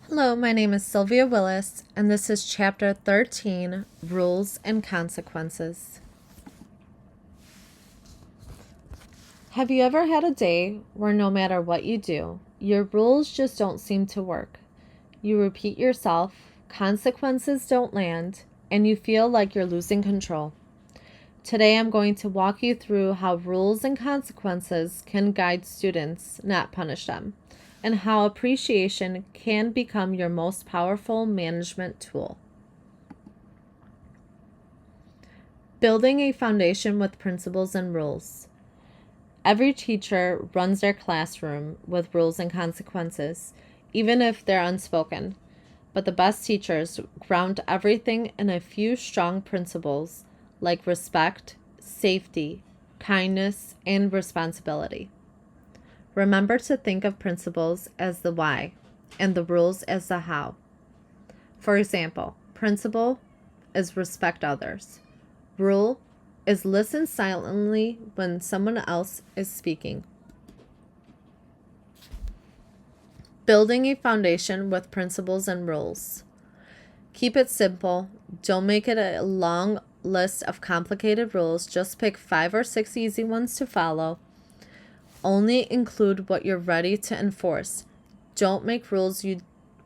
Hello, my name is Sylvia Willis, and this is Chapter 13, Rules and Consequences. Have you ever had a day where no matter what you do, your rules just don't seem to work? You repeat yourself, consequences don't land, and you feel like you're losing control. Today I'm going to walk you through how rules and consequences can guide students, not punish them, and how appreciation can become your most powerful management tool. Building a foundation with principles and rules. Every teacher runs their classroom with rules and consequences, even if they're unspoken. But the best teachers ground everything in a few strong principles like respect, safety, kindness, and responsibility. Remember to think of principles as the why and the rules as the how. For example, principle is respect others. Rule is listen silently when someone else is speaking. Building a foundation with principles and rules. Keep it simple. Don't make it a long list of complicated rules. Just pick 5 or 6 easy ones to follow. Only include what you're ready to enforce. Don't make rules you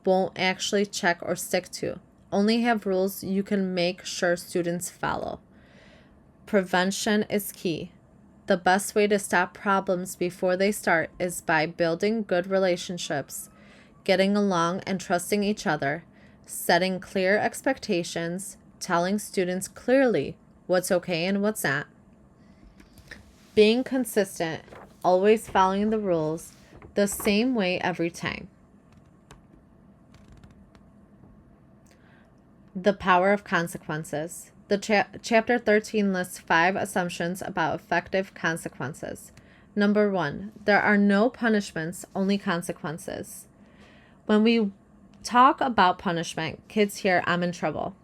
won't actually check or stick to. Only have rules you can make sure students follow. Prevention is key. The best way to stop problems before they start is by building good relationships, getting along and trusting each other, setting clear expectations, telling students clearly what's okay and what's not, being consistent, always following the rules the same way every time. The power of consequences. The Chapter 13 lists 5 assumptions about effective consequences. Number 1, there are no punishments, only consequences. When we talk about punishment, kids hear, "I'm in trouble."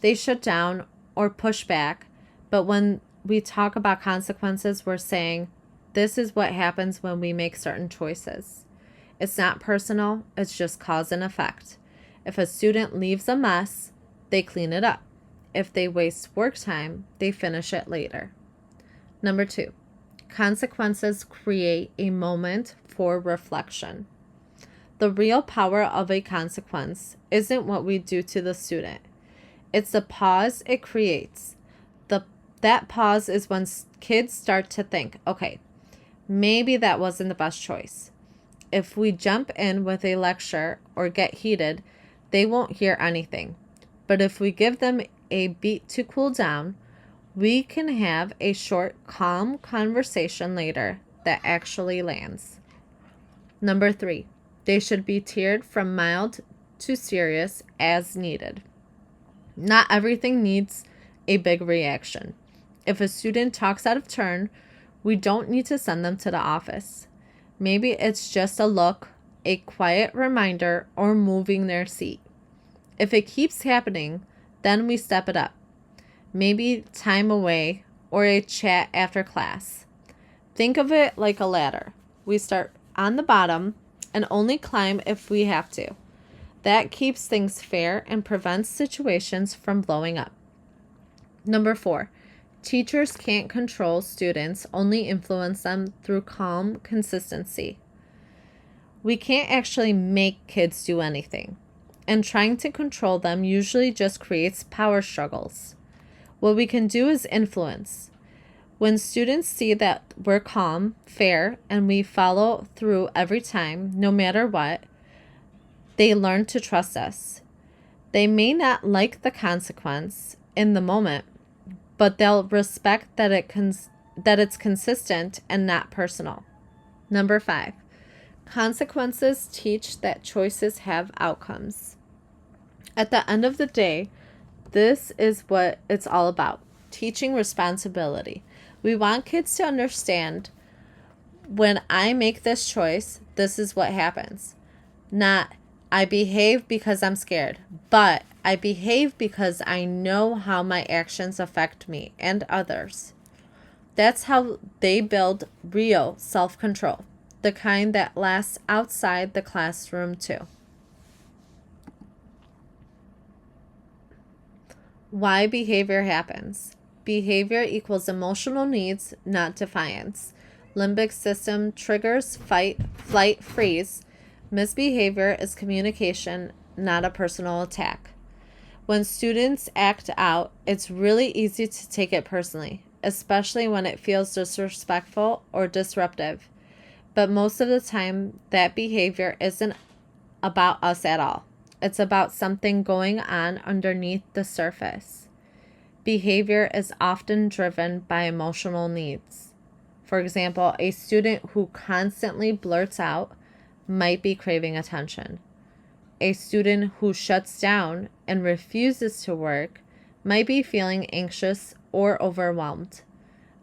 They shut down or push back, but when we talk about consequences, we're saying, this is what happens when we make certain choices. It's not personal, it's just cause and effect. If a student leaves a mess, they clean it up. If they waste work time, they finish it later. Number 2, consequences create a moment for reflection. The real power of a consequence isn't what we do to the student. It's the pause it creates. That pause is when kids start to think, okay, maybe that wasn't the best choice. If we jump in with a lecture or get heated, they won't hear anything. But if we give them a beat to cool down, we can have a short, calm conversation later that actually lands. Number 3, they should be tiered from mild to serious as needed. Not everything needs a big reaction. If a student talks out of turn, we don't need to send them to the office. Maybe it's just a look, a quiet reminder, or moving their seat. If it keeps happening, then we step it up. Maybe time away or a chat after class. Think of it like a ladder. We start on the bottom and only climb if we have to. That keeps things fair and prevents situations from blowing up. Number 4, teachers can't control students, only influence them through calm consistency. We can't actually make kids do anything, and trying to control them usually just creates power struggles. What we can do is influence. When students see that we're calm, fair, and we follow through every time, no matter what, they learn to trust us. They may not like the consequence in the moment, but they'll respect that it's consistent and not personal. Number 5, consequences teach that choices have outcomes. At the end of the day, this is what it's all about, teaching responsibility. We want kids to understand, when I make this choice, this is what happens. Not, I behave because I'm scared, but I behave because I know how my actions affect me and others. That's how they build real self-control, the kind that lasts outside the classroom too. Why behavior happens. Behavior equals emotional needs, not defiance. Limbic system triggers fight, flight, freeze. Misbehavior is communication, not a personal attack. When students act out, it's really easy to take it personally, especially when it feels disrespectful or disruptive. But most of the time, that behavior isn't about us at all. It's about something going on underneath the surface. Behavior is often driven by emotional needs. For example, a student who constantly blurts out might be craving attention. A student who shuts down and refuses to work might be feeling anxious or overwhelmed.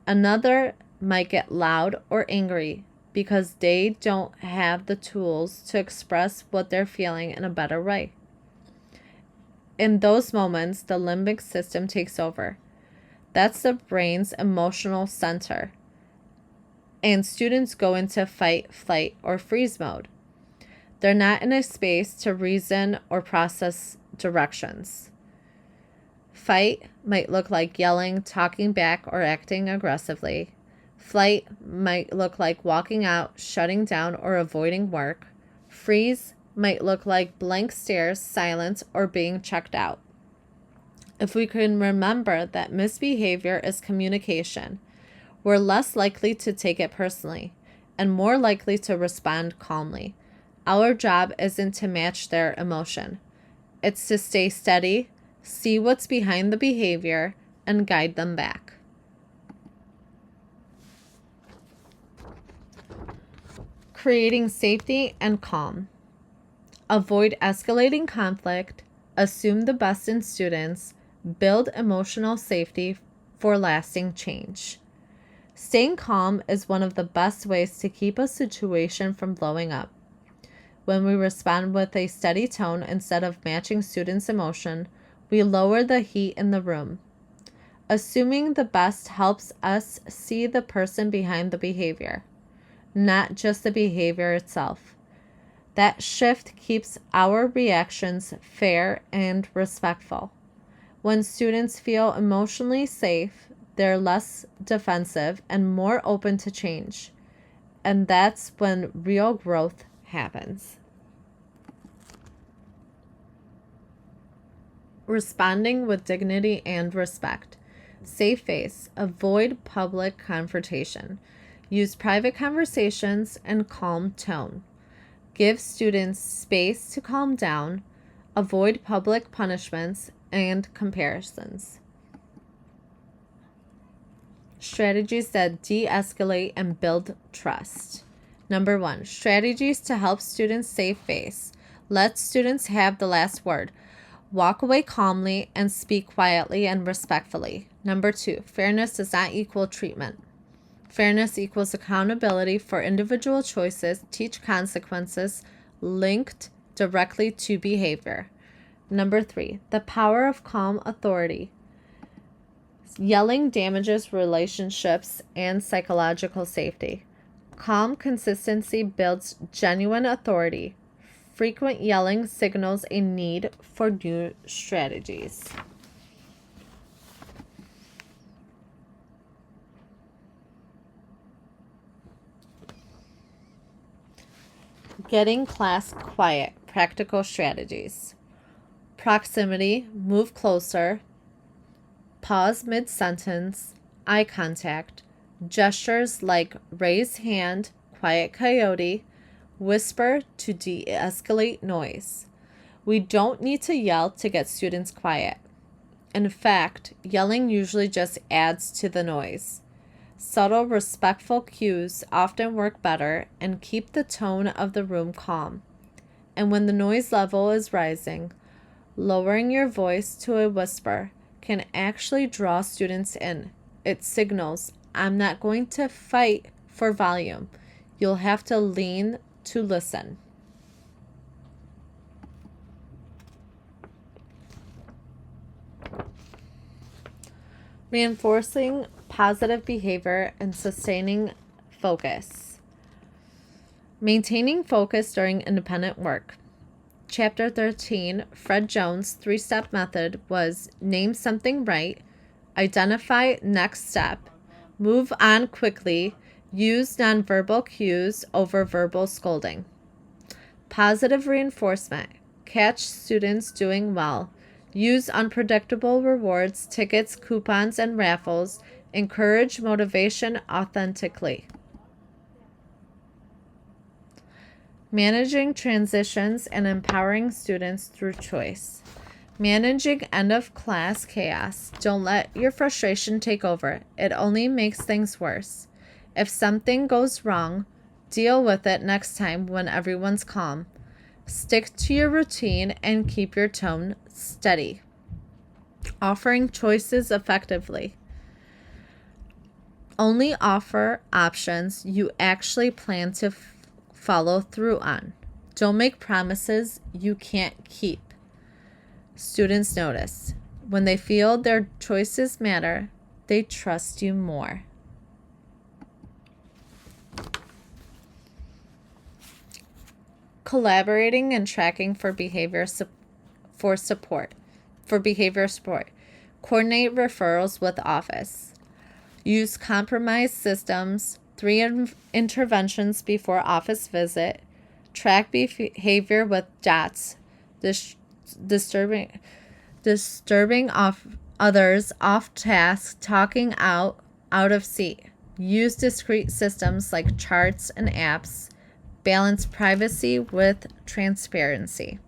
Another might get loud or angry because they don't have the tools to express what they're feeling in a better way. In those moments, the limbic system takes over. That's the brain's emotional center. And students go into fight, flight, or freeze mode. They're not in a space to reason or process directions. Fight might look like yelling, talking back, or acting aggressively. Flight might look like walking out, shutting down, or avoiding work. Freeze might look like blank stares, silence, or being checked out. If we can remember that misbehavior is communication, we're less likely to take it personally and more likely to respond calmly. Our job isn't to match their emotion. It's to stay steady, see what's behind the behavior, and guide them back. Creating safety and calm. Avoid escalating conflict, assume the best in students, build emotional safety for lasting change. Staying calm is one of the best ways to keep a situation from blowing up. When we respond with a steady tone instead of matching students' emotion, we lower the heat in the room. Assuming the best helps us see the person behind the behavior, not just the behavior itself. That shift keeps our reactions fair and respectful. When students feel emotionally safe, they're less defensive and more open to change. And that's when real growth happens. Responding with dignity and respect. Save face. Avoid public confrontation. Use private conversations and calm tone. Give students space to calm down. Avoid public punishments and comparisons. Strategies that de-escalate and build trust. Number 1, strategies to help students save face. Let students have the last word. Walk away calmly and speak quietly and respectfully. Number 2, fairness does not equal treatment. Fairness equals accountability for individual choices. Teach consequences linked directly to behavior. Number 3, the power of calm authority. Yelling damages relationships and psychological safety. Calm consistency builds genuine authority. Frequent yelling signals a need for new strategies. Getting class quiet. Practical strategies. Proximity. Move closer. Pause mid-sentence. Eye contact. Gestures like raise hand, quiet coyote, whisper to de-escalate noise. We don't need to yell to get students quiet. In fact, yelling usually just adds to the noise. Subtle, respectful cues often work better and keep the tone of the room calm. And when the noise level is rising, lowering your voice to a whisper can actually draw students in. It signals, I'm not going to fight for volume. You'll have to lean to listen. Reinforcing positive behavior and sustaining focus. Maintaining focus during independent work. Chapter 13, Fred Jones' three-step method was name something right, identify next step, move on quickly, use nonverbal cues over verbal scolding. Positive reinforcement, catch students doing well, use unpredictable rewards, tickets, coupons, and raffles, encourage motivation authentically. Managing transitions and empowering students through choice. Managing end-of-class chaos. Don't let your frustration take over. It only makes things worse. If something goes wrong, deal with it next time when everyone's calm. Stick to your routine and keep your tone steady. Offering choices effectively. Only offer options you actually plan to follow through on. Don't make promises you can't keep. Students notice. When they feel their choices matter, they trust you more. Collaborating and tracking for behavior support. Coordinate referrals with office. Use compromised systems, 3 interventions before office visit. Track behavior with dots, disturbing others off task, talking out of seat. Use discrete systems like charts and apps. Balance privacy with transparency.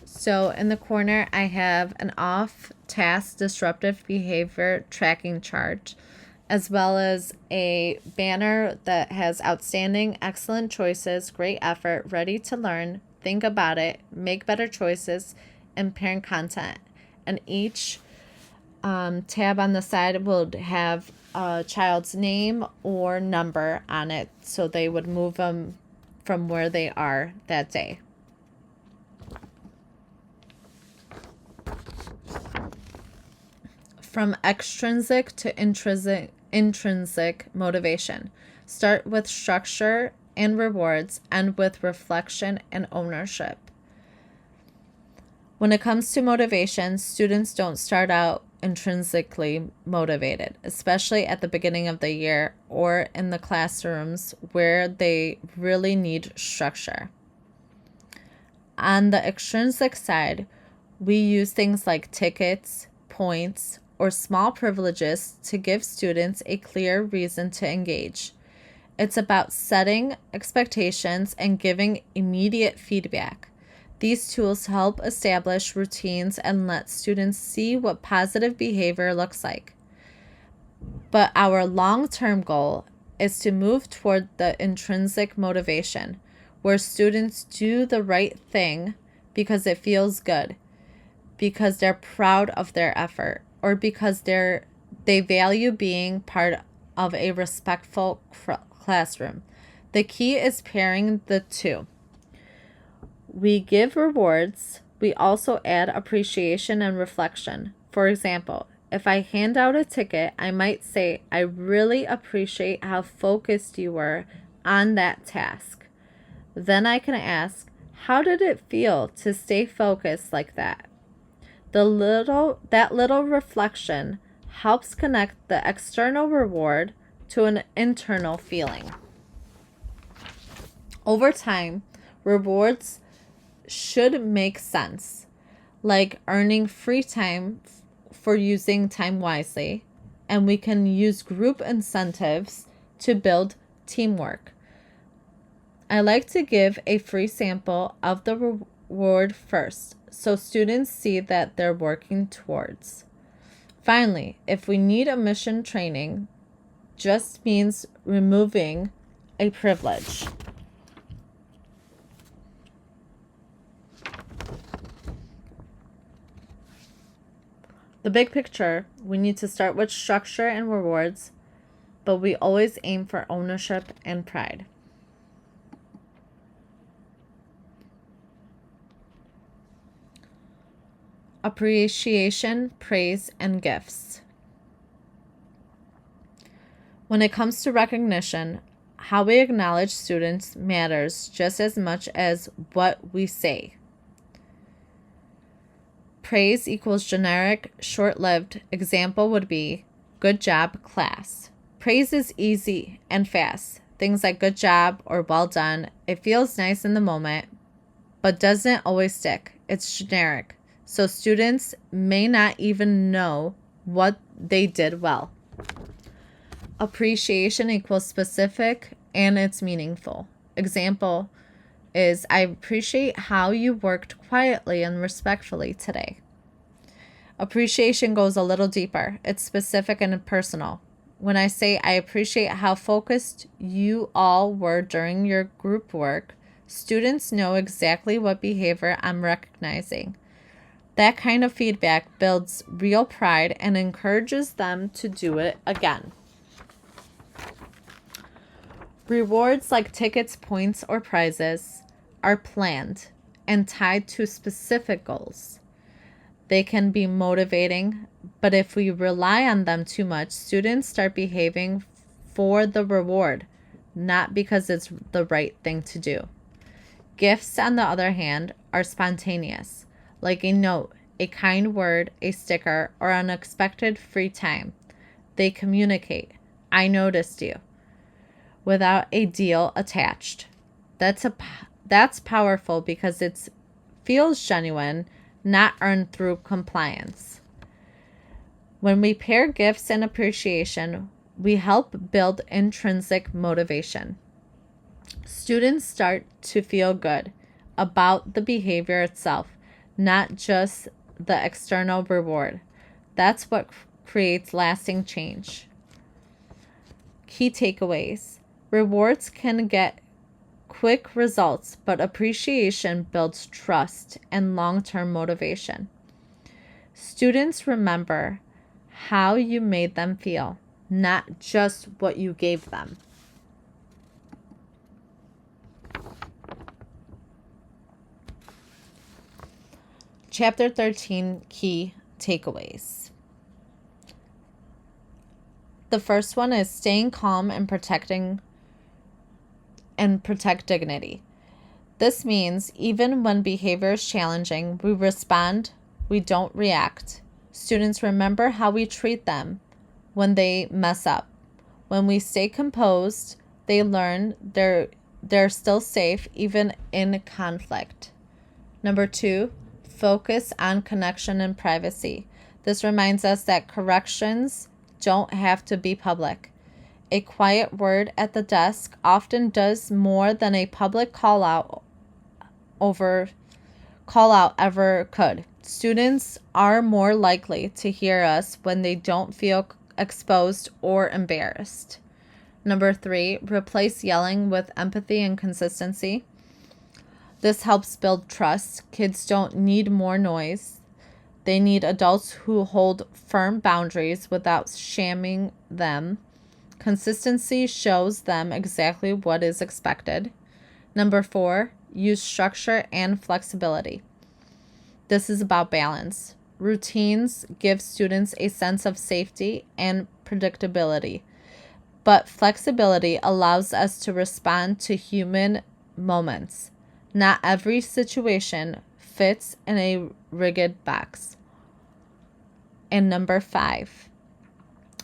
So in the corner, I have an off-task disruptive behavior tracking chart, as well as a banner that has outstanding, excellent choices, great effort, ready to learn, think about it, make better choices, and parent content. And each tab on the side will have a child's name or number on it, so they would move them from where they are that day. From extrinsic to intrinsic motivation. Start with structure and rewards, end with reflection and ownership. When it comes to motivation, students don't start out intrinsically motivated, especially at the beginning of the year or in the classrooms where they really need structure. On the extrinsic side, we use things like tickets, points, or small privileges to give students a clear reason to engage. It's about setting expectations and giving immediate feedback. These tools help establish routines and let students see what positive behavior looks like. But our long-term goal is to move toward the intrinsic motivation, where students do the right thing because it feels good, because they're proud of their effort, or because they value being part of a respectful classroom. The key is pairing the two. We give rewards. We also add appreciation and reflection. For example, if I hand out a ticket, I might say, I really appreciate how focused you were on that task. Then I can ask, how did it feel to stay focused like that? That little reflection helps connect the external reward to an internal feeling. Over time, rewards should make sense, like earning free time for using time wisely, and we can use group incentives to build teamwork. I like to give a free sample of the reward first, so students see that they're working towards. Finally, if we need a mission training, just means removing a privilege. The big picture, we need to start with structure and rewards, but we always aim for ownership and pride. Appreciation, praise, and gifts. When it comes to recognition, how we acknowledge students matters just as much as what we say. praise equals generic, short-lived. Example would be, good job, class. Praise is easy and fast. Things like good job or well done. It feels nice in the moment, but doesn't always stick. It's generic, so students may not even know what they did well. Appreciation equals specific and it's meaningful. Example is, I appreciate how you worked quietly and respectfully today. Appreciation goes a little deeper. It's specific and personal. When I say I appreciate how focused you all were during your group work, students know exactly what behavior I'm recognizing. That kind of feedback builds real pride and encourages them to do it again. Rewards like tickets, points, or prizes are planned and tied to specific goals. They can be motivating, but if we rely on them too much, students start behaving for the reward, not because it's the right thing to do. Gifts, on the other hand, are spontaneous, like a note, a kind word, a sticker, or unexpected free time. They communicate, I noticed you, without a deal attached. That's powerful because it feels genuine, not earned through compliance. When we pair gifts and appreciation, we help build intrinsic motivation. Students start to feel good about the behavior itself, not just the external reward. That's what creates lasting change. Key takeaways. Rewards can get quick results, but appreciation builds trust and long-term motivation. Students remember how you made them feel, not just what you gave them. Chapter 13, Key Takeaways. The first one is staying calm and protect dignity. This means even when behavior is challenging, we respond, we don't react. Students remember how we treat them when they mess up. When we stay composed, they learn they're still safe even in conflict. Number 2, focus on connection and privacy. This reminds us that corrections don't have to be public. A quiet word at the desk often does more than a public call out ever could. Students are more likely to hear us when they don't feel exposed or embarrassed. Number 3, replace yelling with empathy and consistency. This helps build trust. Kids don't need more noise. They need adults who hold firm boundaries without shaming them. Consistency shows them exactly what is expected. Number 4, use structure and flexibility. This is about balance. Routines give students a sense of safety and predictability, but flexibility allows us to respond to human moments. Not every situation fits in a rigid box. And number 5,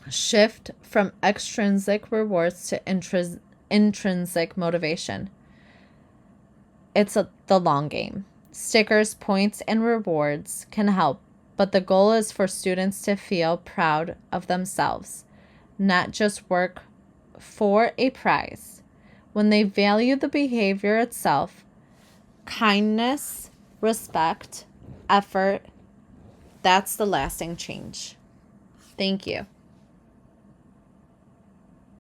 shift from extrinsic rewards to intrinsic motivation. It's the long game. Stickers, points, and rewards can help, but the goal is for students to feel proud of themselves, not just work for a prize. When they value the behavior itself, kindness, respect, effort, that's the lasting change. Thank you.